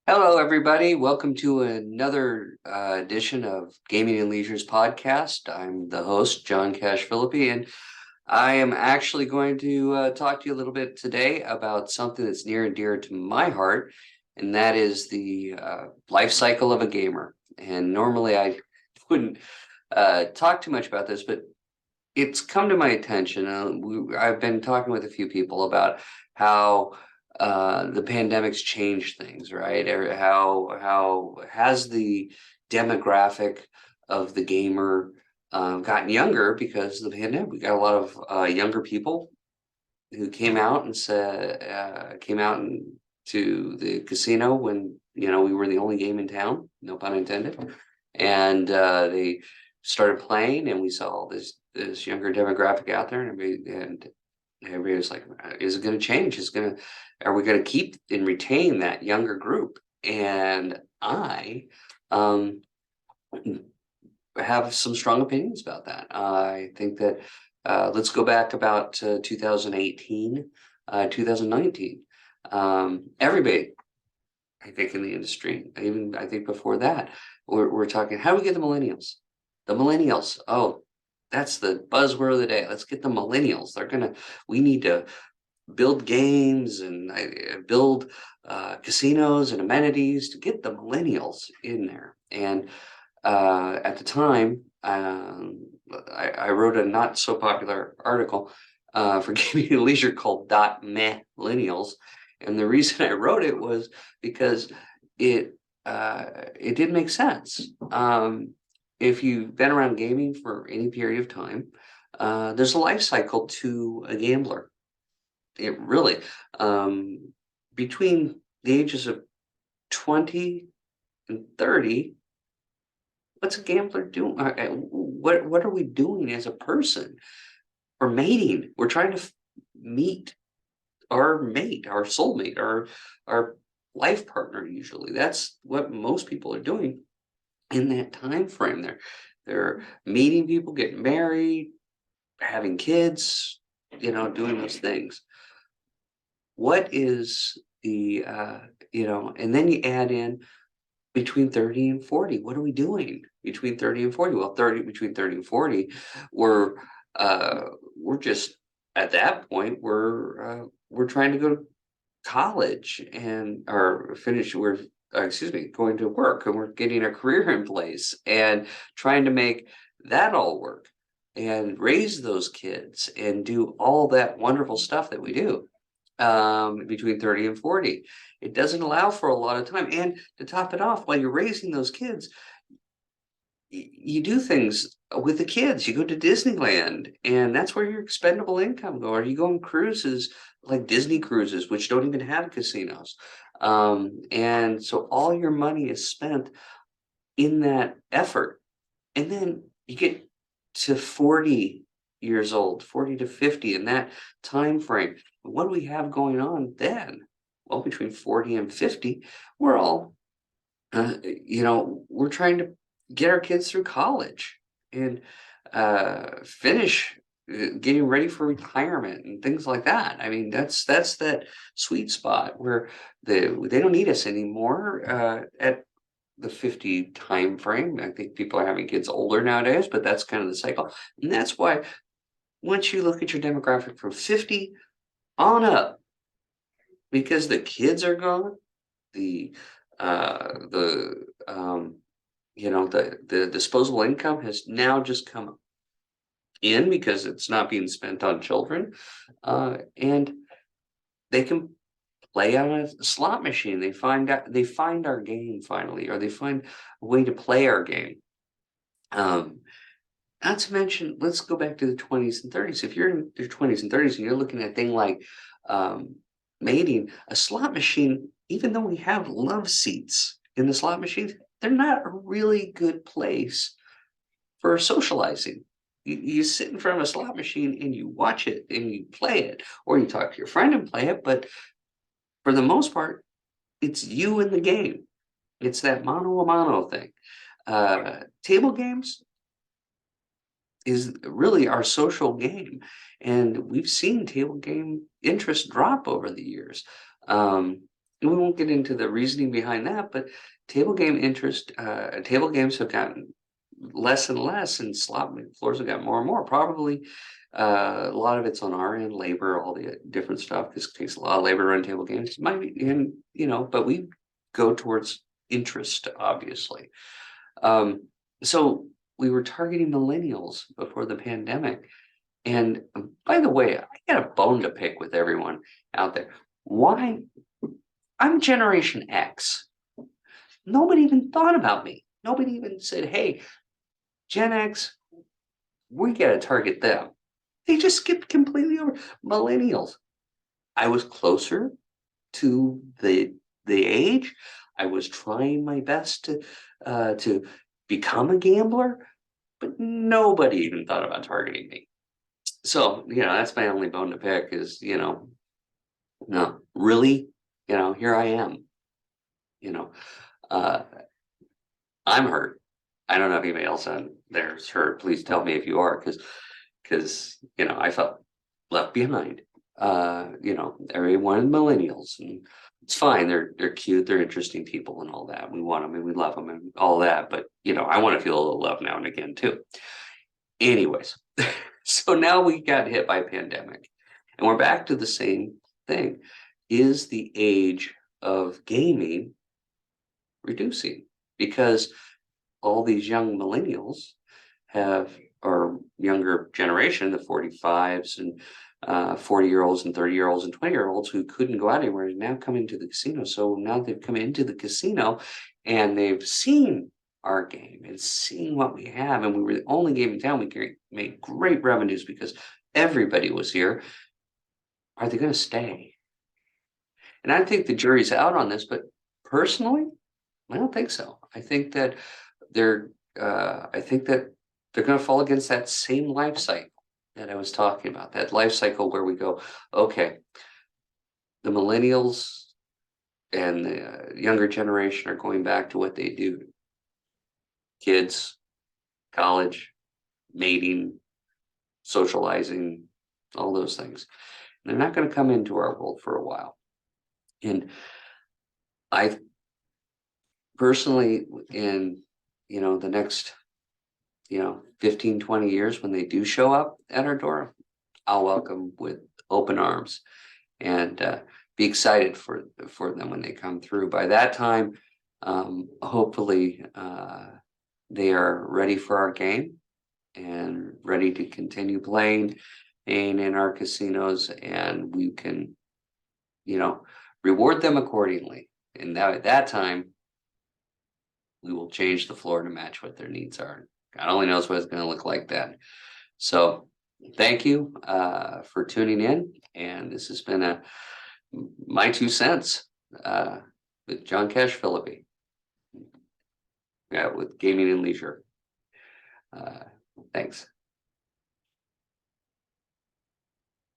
Hello, everybody. Welcome to another edition of Gaming and Leisure's podcast. I'm the host, John Cash Philippi, and I am actually going to talk to you a little bit today about something that's near and dear to my heart, and that is the life cycle of a gamer. And normally I wouldn't talk too much about this, but it's come to my attention. I've been talking with a few people about how the pandemic's changed things, right? Or how has the demographic of the gamer gotten younger because of the pandemic? We got a lot of younger people who came out and to the casino when we were the only game in town, no pun intended, and they started playing, and we saw this younger demographic out there, and everybody was like, "Is it going to change? Are we going to keep and retain that younger group?" And I um, have some strong opinions about that. I think that let's go back about 2018, 2019. Everybody, I think, in the industry, even I think before that, we're talking how do we get the millennials? The millennials. Oh, that's the buzzword of the day. Let's get the millennials. We need to build games and build casinos and amenities to get the millennials in there. And at the time, I wrote a not so popular article for Gaming and Leisure called "Meh Millennials," and the reason I wrote it was because it didn't make sense. If you've been around gaming for any period of time, there's a life cycle to a gambler. It really, between the ages of 20 and 30, what's a gambler doing? What are we doing as a person? We're mating. We're trying to meet our mate, our soulmate, our life partner. Usually, that's what most people are doing in that time frame. They're meeting people, getting married, having kids, doing those things. What is the and then you add in between 30 and 40. What are we doing between 30 and 40? Well, between 30 and 40, we're we're just at that point we're trying to go to college and or finish we're excuse me, going to work, and we're getting a career in place and trying to make that all work and raise those kids and do all that wonderful stuff that we do between 30 and 40. It doesn't allow for a lot of time. And to top it off, while you're raising those kids, you do things with the kids. You go to Disneyland, and that's where your expendable income go. Or you go on cruises like Disney cruises, which don't even have casinos. And so all your money is spent in that effort. And then you get to 40 years old, 40 to 50 in that time frame. What do we have going on then? Well, between 40 and 50, we're all, we're trying to get our kids through college and finish getting ready for retirement and things like that. I mean, that's that sweet spot where they don't need us anymore at the 50 time frame. I think people are having kids older nowadays, but that's kind of the cycle. And that's why once you look at your demographic from 50 on up, because the kids are gone, the the the disposable income has now just come in because it's not being spent on children, and they can play on a slot machine. They find our game finally, or they find a way to play our game. Um, Not to mention, let's go back to the 20s and 30s. If you're in your 20s and 30s and you're looking at a thing like um, mating, a slot machine, even though we have love seats in the slot machines, they're not a really good place for socializing. You sit in front of a slot machine and you watch it and you play it, or you talk to your friend and play it. But for the most part, it's you in the game. It's that mano a mano thing. Table games is really our social game, and we've seen table game interest drop over the years. Um, and we won't get into the reasoning behind that, but table game interest, table games have gotten less and less, and slot floors have gotten more and more. Probably a lot of it's on our end, labor, all the different stuff, because it takes a lot of labor to run table games. Might be, and but we go towards interest, obviously. So we were targeting millennials before the pandemic. And by the way, I got a bone to pick with everyone out there. Why? I'm Generation X. Nobody even thought about me. Nobody even said, hey, Gen X, we got to target them. They just skipped completely over millennials. I was closer to the age. I was trying my best to become a gambler, but nobody even thought about targeting me. So, that's my only bone to pick is, no, really, here I am, you know, uh, I'm hurt. I don't know if anybody else on there is hurt. Please tell me if you are, because I felt left behind. Everyone is millennials, and it's fine. They're cute, they're interesting people, and all that. We want them and we love them and all that. But I want to feel a little love now and again too. Anyways, so now we got hit by a pandemic, and we're back to the same thing. Is the age of gaming reducing? Because all these young millennials or younger generation, the 45s and 40-year-olds and 30-year-olds and 20-year-olds who couldn't go out anywhere is now coming to the casino. So now they've come into the casino and they've seen our game and seen what we have. And we were the only game in town. We made great revenues because everybody was here. Are they going to stay? And I think the jury's out on this, but personally, I don't think so. I think that they're going to fall against that same life cycle that I was talking about, that life cycle where we go, okay, the millennials and the younger generation are going back to what they do. Kids, college, mating, socializing, all those things. They're not going to come into our world for a while. And I personally, in the next 15, 20 years, when they do show up at our door, I'll welcome with open arms and be excited for them when they come through. By that time, hopefully they are ready for our game and ready to continue playing in our casinos, and we can reward them accordingly. And now at that time, we will change the floor to match what their needs are. God only knows what it's going to look like then. So thank you for tuning in. And this has been my 2 cents with John Cash Filippe, with Gaming and Leisure. Thanks.